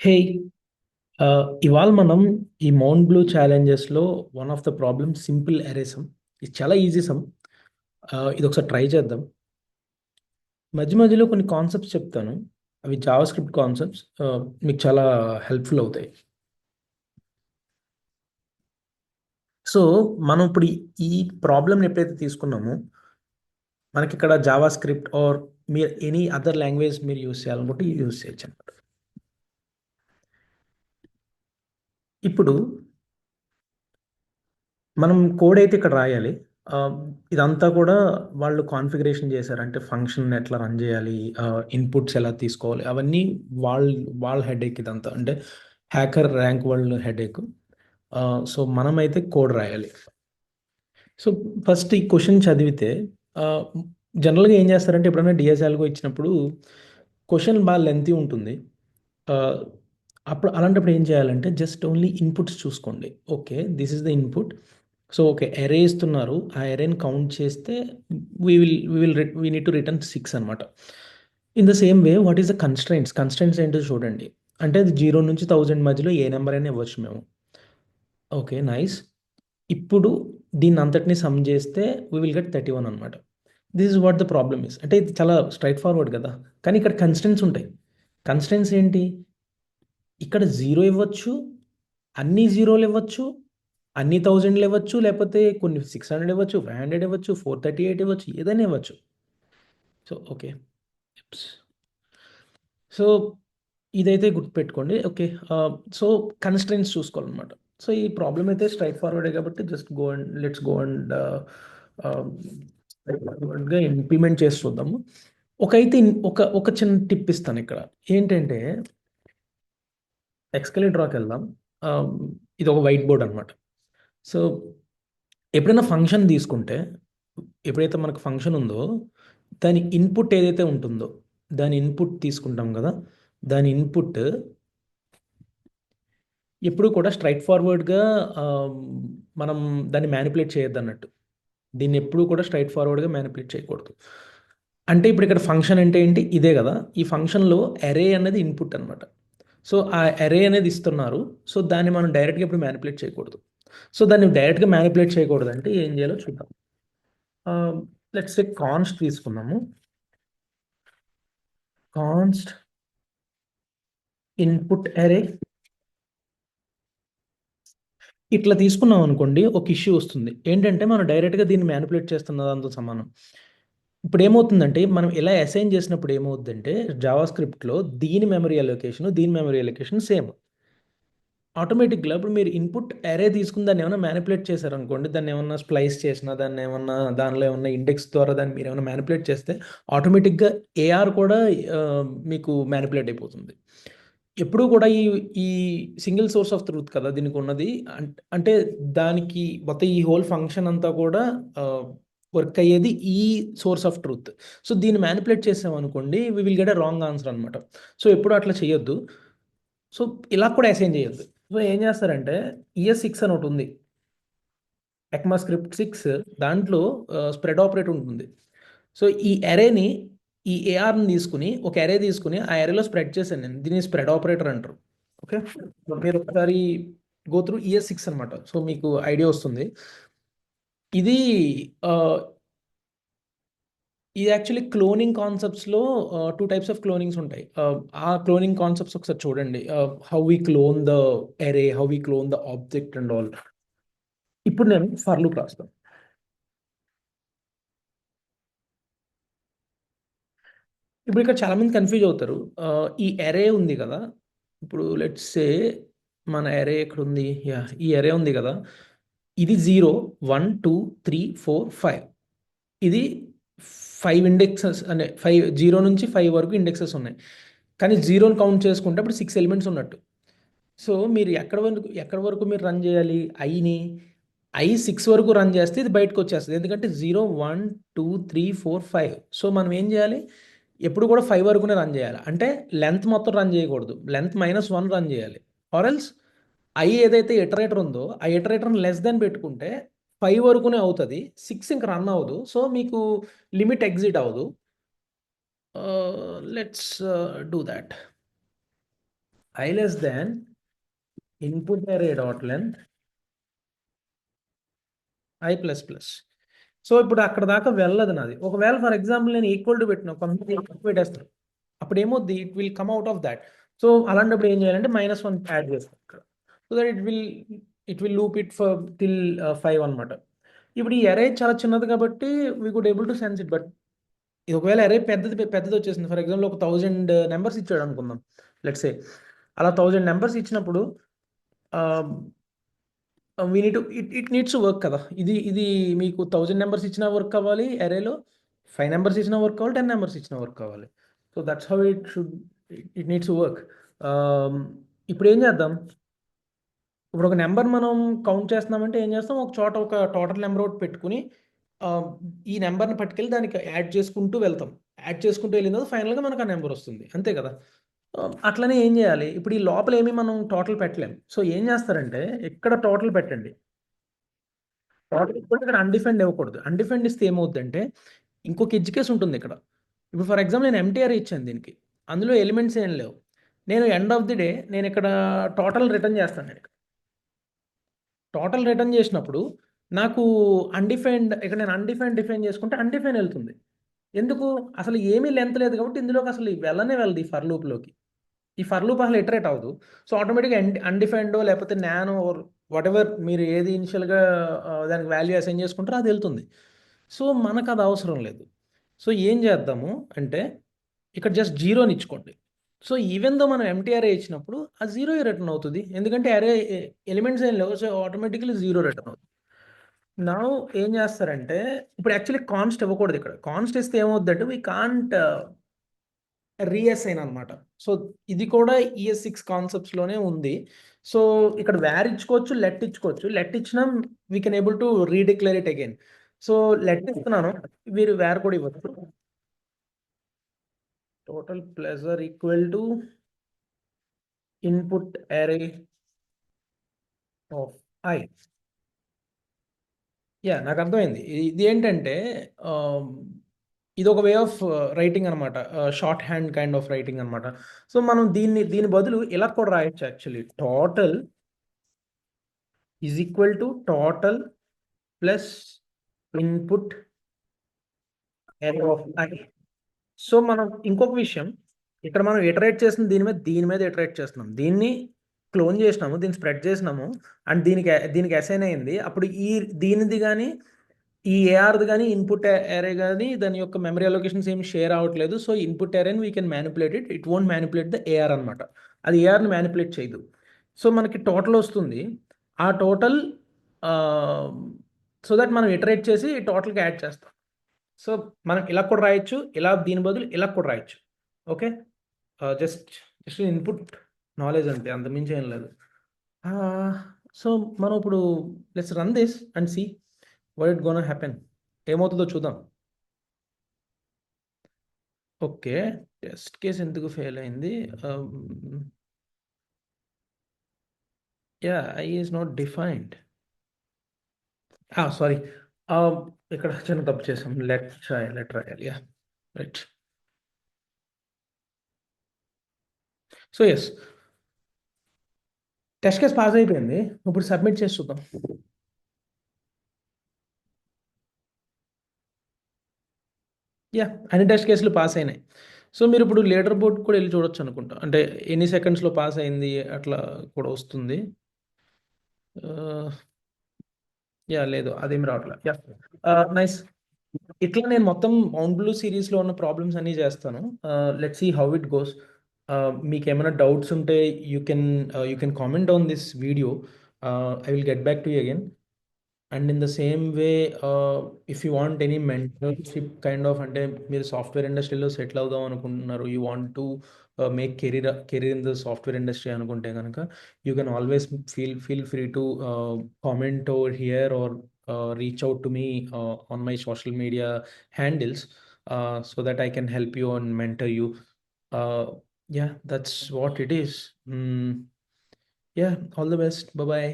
హే ఇవాళ మనం ఈ మౌంట్ బ్లూ ఛాలెంజెస్లో one of the problem simple array sum. ఇది చాలా ఈజీ సమ్. ఇది ఒకసారి ట్రై చేద్దాం. మధ్య మధ్యలో కొన్ని కాన్సెప్ట్స్ చెప్తాను. అవి జావా స్క్రిప్ట్ కాన్సెప్ట్స్. మీకు చాలా హెల్ప్ఫుల్ అవుతాయి. సో మనం ఇప్పుడు ఈ ప్రాబ్లమ్ని ఎప్పుడైతే తీసుకున్నామో మనకి ఇక్కడ జావా స్క్రిప్ట్ ఆర్ మీరు ఎనీ అదర్ లాంగ్వేజ్ మీరు యూస్ చేయాలనుకుంటే యూస్ చేయొచ్చు అనమాట. ఇప్పుడు మనం కోడ్ అయితే ఇక్కడ రాయాలి. ఇదంతా కూడా వాళ్ళు కాన్ఫిగరేషన్ చేశారు. అంటే ఫంక్షన్ ఎట్లా రన్ చేయాలి, ఇన్పుట్స్ ఎలా తీసుకోవాలి, అవన్నీ వాళ్ళ వాళ్ళ హెడేక్ ఇదంతా. అంటే hacker rank world headache. So మనమైతే కోడ్ రాయాలి. సో ఫస్ట్ ఈ క్వశ్చన్ చదివితే జనరల్గా ఏం చేస్తారంటే ఎప్పుడైనా డిఎస్ఎల్గో ఇచ్చినప్పుడు క్వశ్చన్ బాగా లెంతీ ఉంటుంది. ఆ, అప్పుడు అలాంటప్పుడు ఏం చేయాలంటే జస్ట్ ఓన్లీ ఇన్పుట్స్ చూసుకోండి. Okay, this is the input. So okay, array ఇస్తున్నారు. ఆ ఎరేని కౌంట్ చేస్తే వీ నీడ్ టు రిటర్న్ 6 అనమాట. In the same way what is the constraints? Constraints ఏంటో చూడండి. అంటే అది 0 నుంచి 1000 మధ్యలో ఏ నెంబర్ అయినా ఇవ్వచ్చు మేము. Okay, nice. ఇప్పుడు దీన్ని అంతటిని సమ్ చేస్తే వీ విల్ గెట్ 31 అనమాట. This is what the problem is. అంటే ఇది చాలా స్ట్రైట్ ఫార్వర్డ్ కదా. కానీ ఇక్కడ కన్స్టెంట్స్ ఉంటాయి. కన్స్టెంట్స్ ఏంటి? ఇక్కడ 0 ఇవ్వచ్చు, అన్ని జీరోలు ఇవ్వచ్చు, అన్ని థౌజండ్లు ఇవ్వచ్చు, లేకపోతే కొన్ని 600 ఇవ్వచ్చు, 500 ఇవ్వచ్చు, 438 ఇవ్వచ్చు, ఏదైనా ఇవ్వచ్చు. సో ఓకే, సో ఇదైతే గుర్తుపెట్టుకోండి. ఓకే, సో కన్స్ట్రెంట్స్ చూసుకోవాలన్నమాట. సో ఈ ప్రాబ్లం అయితే స్ట్రైట్ ఫార్వర్డే కాబట్టి just go and let's go and implement చేసి చూద్దాము. ఒక అయితే ఒక ఒక చిన్న టిప్ ఇస్తాను ఇక్కడ. ఏంటంటే ఎక్స్కలేటర్కి వెళ్దాం. ఇది ఒక వైట్ బోర్డ్ అనమాట. సో ఎప్పుడైనా ఫంక్షన్ తీసుకుంటే, ఎప్పుడైతే మనకు ఫంక్షన్ ఉందో దాని ఇన్పుట్ ఏదైతే ఉంటుందో దాని ఇన్పుట్ తీసుకుంటాం కదా. దాని ఇన్పుట్ ఎప్పుడు కూడా స్ట్రైట్ ఫార్వర్డ్గా మనం దాన్ని మ్యానిపులేట్ చేయొద్దు అన్నట్టు. దీన్ని ఎప్పుడు కూడా స్ట్రైట్ ఫార్వర్డ్గా మ్యానిపులేట్ చేయకూడదు. అంటే ఇప్పుడు ఇక్కడ ఫంక్షన్ అంటే ఏంటి? ఇదే కదా. ఈ ఫంక్షన్లో అరే అనేది ఇన్పుట్ అనమాట. సో ఆ అరే అనేది ఇస్తున్నారు. సో దాన్ని మనం డైరెక్ట్గా ఇప్పుడు మ్యానిపులేట్ చేయకూడదు. సో దాన్ని డైరెక్ట్గా మ్యానిపులేట్ చేయకూడదు అంటే ఏం చేయాలో చూద్దాం. లెట్స్ సే కాన్స్ట్ తీసుకున్నాము. కాన్స్ట్ ఇన్పుట్ అరే ఇట్లా తీసుకున్నాం అనుకోండి, ఒక ఇష్యూ వస్తుంది. ఏంటంటే మనం డైరెక్ట్గా దీన్ని మ్యానిపులేట్ చేస్తున్న దాంతో సమానం. ఇప్పుడు ఏమవుతుందంటే మనం ఇలా అసైన్ చేసినప్పుడు ఏమవుతుందంటే జావా స్క్రిప్ట్లో దీని మెమరీ అలొకేషన్ సేమ్. ఆటోమేటిక్గా ఇప్పుడు మీరు ఇన్పుట్ అరే తీసుకుని దాన్ని ఏమైనా మ్యానిపులేట్ చేశారనుకోండి, దాన్ని ఏమన్నా స్ప్లైస్ చేసినా, దాన్ని ఏమన్నా దానిలో ఏమన్నా ఇండెక్స్ ద్వారా దాన్ని మీరు ఏమైనా మ్యానిపులేట్ చేస్తే ఆటోమేటిక్గా ఏఆర్ కూడా ఆ, మీకు మ్యానిపులేట్ అయిపోతుంది. ఎప్పుడూ కూడా ఈ ఈ సింగిల్ సోర్స్ ఆఫ్ ట్రూత్ కదా దీనికి ఉన్నది. అంటే దానికి మొత్తం ఈ హోల్ ఫంక్షన్ అంతా కూడా వర్క్ అయ్యేది ఈ సోర్స్ ఆఫ్ ట్రూత్. సో దీన్ని మ్యానిపులేట్ చేసామనుకోండి, we will get a wrong answer అనమాట. సో ఎప్పుడు అట్లా చేయొద్దు. సో ఇలా కూడా అసైన్ చేయొద్దు. సో ఏం చేస్తారంటే ES6 అని ఒకటి ఉంది, ఎక్మా స్క్రిప్ట్ 6. దాంట్లో స్ప్రెడ్ ఆపరేటర్ ఉంటుంది. సో ఈ అరేని ఈ ఏఆర్ని తీసుకుని ఒక అరే తీసుకుని ఆ అరేలో స్ప్రెడ్ చేశాను నేను. దీన్ని స్ప్రెడ్ ఆపరేటర్ అంటారు. ఓకే, మీరు ఒకసారి గో త్రూ ES6 అనమాట. సో మీకు ఐడియా వస్తుంది. ఇది ఆ, ఇది యాక్చువల్లీ క్లోనింగ్ కాన్సెప్ట్స్లో 2 టైప్స్ ఆఫ్ క్లోనింగ్స్ ఉంటాయి. ఆ క్లోనింగ్ కాన్సెప్ట్స్ ఒకసారి చూడండి. How we clone the array, how we clone the object and all. ఇప్పుడు నేను ఫర్ లూప్ రాస్తాను. ఇప్పుడు ఇక్కడ చాలా మంది కన్ఫ్యూజ్ అవుతారు. ఈ అరే ఉంది కదా. ఇప్పుడు లెట్స్ సే మన అరే ఎక్కడ ఉంది? యా, ఈ అరే ఉంది కదా. ఇది 0 1 2 3 4 5. ఇది 5 ఇండెక్సెస్ అంటే 5, 0 నుంచి 5 వరకు ఇండెక్సెస్ ఉన్నాయి. కానీ జీరోని కౌంట్ చేసుకుంటే అప్పుడు 6 ఎలిమెంట్స్ ఉన్నట్టు. సో మీరు ఎక్కడ వరకు మీరు రన్ చేయాలి? ఐ 6 వరకు రన్ చేస్తే ఇది బయటకు వచ్చేస్తుంది. ఎందుకంటే 0 1 2 3 4 5. సో మనం ఏం చేయాలి? ఎప్పుడు కూడా 5 వరకునే రన్ చేయాలి. అంటే లెంత్ మొత్తం రన్ చేయకూడదు, లెంత్ -1 రన్ చేయాలి. ఆర్ఎల్స్ ఏదైతే ఇటరేటర్ ఉందో ఆ ఇటరేటర్ని లెస్ దెన్ పెట్టుకుంటే 5 వరకునే అవుతుంది, 6 ఇంక రన్ అవ్వదు. సో మీకు లిమిట్ ఎగ్జిట్ అవ్వదు. Let's do that. I less than input array dot length I plus plus. So ఇప్పుడు అక్కడ దాకా వెళ్ళదు నాది. ఒకవేళ ఫర్ ఎగ్జాంపుల్ నేను ఈక్వల్ టు పెట్టిన కొంతమంది పెట్టేస్తారు. అప్పుడు ఏమవుద్ది, it will come out of that. So అలాంటప్పుడు ఏం చేయాలంటే -1 యాడ్ చేస్తాం ఇక్కడ. So that it will loop it for till 5 అనమాట. ఇప్పుడు ఈ అరే చాలా చిన్నది కాబట్టి we could able to sense it. But ఇది ఒకవేళ అరే పెద్దది వచ్చేసింది, ఫర్ ఎగ్జాంపుల్ ఒక 1000 నెంబర్స్ ఇచ్చాడు అనుకుందాం లెట్స్ సే. అలా 1000 నెంబర్స్ ఇచ్చినప్పుడు we need to it needs to work కదా. ఇది మీకు 1000 నెంబర్స్ ఇచ్చిన వర్క్ అవ్వాలి అరేలో, 5 నెంబర్స్ ఇచ్చిన వర్క్ కావాలి, 10 నెంబర్స్ ఇచ్చిన వర్క్ కావాలి. So that's how it needs to work. ఇప్పుడు ఏం చేద్దాం, ఇప్పుడు ఒక నెంబర్ మనం కౌంట్ చేస్తున్నామంటే ఏం చేస్తాం, ఒక చోట ఒక టోటల్ నెంబర్ ఒకటి పెట్టుకుని ఈ నెంబర్ని పట్టుకెళ్ళి దానికి యాడ్ చేసుకుంటూ వెళ్తాం. యాడ్ చేసుకుంటూ వెళ్ళిన తర్వాత ఫైనల్గా మనకు ఆ నెంబర్ వస్తుంది, అంతే కదా. అట్లనే ఏం చేయాలి, ఇప్పుడు ఈ లోపల ఏమి మనం టోటల్ పెట్టలేం. సో ఏం చేస్తారంటే ఇక్కడ టోటల్ పెట్టండి. టోటల్ ఇక్కడ అన్డిఫైన్డ్ ఇవ్వకూడదు. అన్డిఫైన్డ్ ఇస్తే ఏమవుద్దంటే ఇంకొక ఎడ్జ్ కేస్ ఉంటుంది ఇక్కడ. ఇప్పుడు ఫర్ ఎగ్జాంపుల్ నేను ఎంటీఆర్ ఇచ్చాను దీనికి, అందులో ఎలిమెంట్స్ ఏం లేవు. నేను ఎండ్ ఆఫ్ ది డే నేను ఇక్కడ టోటల్ రిటర్న్ చేస్తాను. నేను టోటల్ రిటర్న్ చేసినప్పుడు నాకు అన్డిఫైన్డ్, ఇక్కడ నేను అన్డిఫైన్డ్ డిఫైన్ చేసుకుంటే అన్డిఫైన్ వెళ్తుంది. ఎందుకు, అసలు ఏమీ లెంత్ లేదు కాబట్టి ఇందులోకి అసలు వెళ్ళదు ఈ ఫర్ లూప్లోకి. ఈ ఫర్ లూప్ అసలు ఇటరేట్ అవ్వదు. సో ఆటోమేటిక్గా అన్డిఫైన్డో లేకపోతే నానో ఆర్ వాట్ ఎవర్ మీరు ఏది ఇనిషియల్గా దానికి వాల్యూ అసైన్ చేసుకుంటారో అది వెళ్తుంది. సో మనకు అది అవసరం లేదు. సో ఏం చేద్దాము అంటే ఇక్కడ జస్ట్ జీరోని ఇచ్చుకోండి. సో ఈవెన్ దో మనం ఎంటీఆర్ఏ ఇచ్చినప్పుడు ఆ జీరో రిటర్న్ అవుతుంది, ఎందుకంటే అరే ఎలిమెంట్స్ ఏం లేవు. సో ఆటోమేటిక్లీ జీరో రిటర్న్ అవుతుంది. నా ఏం చేస్తారంటే ఇప్పుడు యాక్చువల్లీ కాన్స్ట్ ఇవ్వకూడదు. ఇక్కడ కాన్స్ట్ ఇస్తే ఏమవుద్దంటే వీ కాంట్ రీఅసైన్ అనమాట. సో ఇది కూడా ES6 కాన్సెప్ట్స్లోనే ఉంది. సో ఇక్కడ వేర్ ఇచ్చుకోవచ్చు, లెట్ ఇచ్చుకోవచ్చు. లెట్ ఇచ్చినా we can able to redeclare it again. So let ఇస్తున్నాను, మీరు వేర్ కూడా ఇవ్వచ్చు. Total pleasure equal to input అరే ఆఫ్ ఐ. యా నాకు అర్థమైంది. ఇది ఏంటంటే ఇది ఒక వే ఆఫ్ రైటింగ్ అనమాట, short hand kind of writing అనమాట. సో మనం దీని బదులు ఇలా కూడా రాయొచ్చు actually. Total is equal to total plus input అరే ఆఫ్ ఐ. సో మనం ఇంకొక విషయం, ఇక్కడ మనం ఇటరేట్ చేసిన దీని మీద ఇటరేట్ చేస్తున్నాం. దీన్ని క్లోన్ చేసినాము, దీన్ని స్ప్రెడ్ చేసినాము, అండ్ దీనికి అసైన్ అయింది. అప్పుడు దీనిది కానీ ఈ ఏఆర్ది కానీ ఇన్పుట్ అరే కానీ దాని యొక్క మెమరీ అలొకేషన్స్ ఏమి షేర్ అవ్వట్లేదు. సో ఇన్పుట్ అరేని we can manipulate it won't manipulate the AR అనమాట. అది ఏఆర్ని మ్యానిపులేట్ చేయదు. సో మనకి టోటల్ వస్తుంది. ఆ టోటల్ సో దట్ మనం ఇటరేట్ చేసి టోటల్కి యాడ్ చేస్తాం. సో మనం ఇలా కూడా రాయొచ్చు, ఇలా దీని బదులు ఇలా కూడా రాయొచ్చు. ఓకే, జస్ట్ ఇన్పుట్ నాలెడ్జ్ అంతే, అంతమించి ఏం లేదు. సో మనం ఇప్పుడు let's run this and see what it gonna happen. ఏమవుతుందో చూద్దాం. ఓకే, టెస్ట్ కేస్ ఎందుకు ఫెయిల్ అయింది? Yeah, I is not defined. Sorry, ఇక్కడ చిన్న తప్పు చేసాం. లెట్ రాయాలి. Yeah right. So yes, test case pass అయిపోయింది. ఇప్పుడు సబ్మిట్ చేసి చూద్దాం. యా, అన్ని టెస్ట్ కేసులు పాస్ అయినాయి. సో మీరు ఇప్పుడు లీడర్ బోర్డ్ కూడా వెళ్ళి చూడొచ్చు అనుకుంటా, అంటే ఎన్ని సెకండ్స్లో పాస్ అయింది అట్లా కూడా వస్తుంది. యా లేదు, అదేం రావట్లే. Yeah nice. ఇట్లా నేను మొత్తం మౌంట్ బ్లూ సిరీస్లో ఉన్న ప్రాబ్లమ్స్ అన్నీ చేస్తాను. Let see how it goes. మీకు ఏమైనా డౌట్స్ ఉంటే you can comment on this video. I will get back to you again. And in the same way, if you want any mentorship kind of, అంటే మీరు software ఇండస్ట్రీలో settle అవుదాం అనుకుంటున్నారు, you want to make career in the software industry అనుకుంటే కనుక you can always feel free to comment over here or reach out to me on my social media handles, so that I can help you and mentor you. Uh, yeah, that's what it is. Yeah, all the best. Bye bye.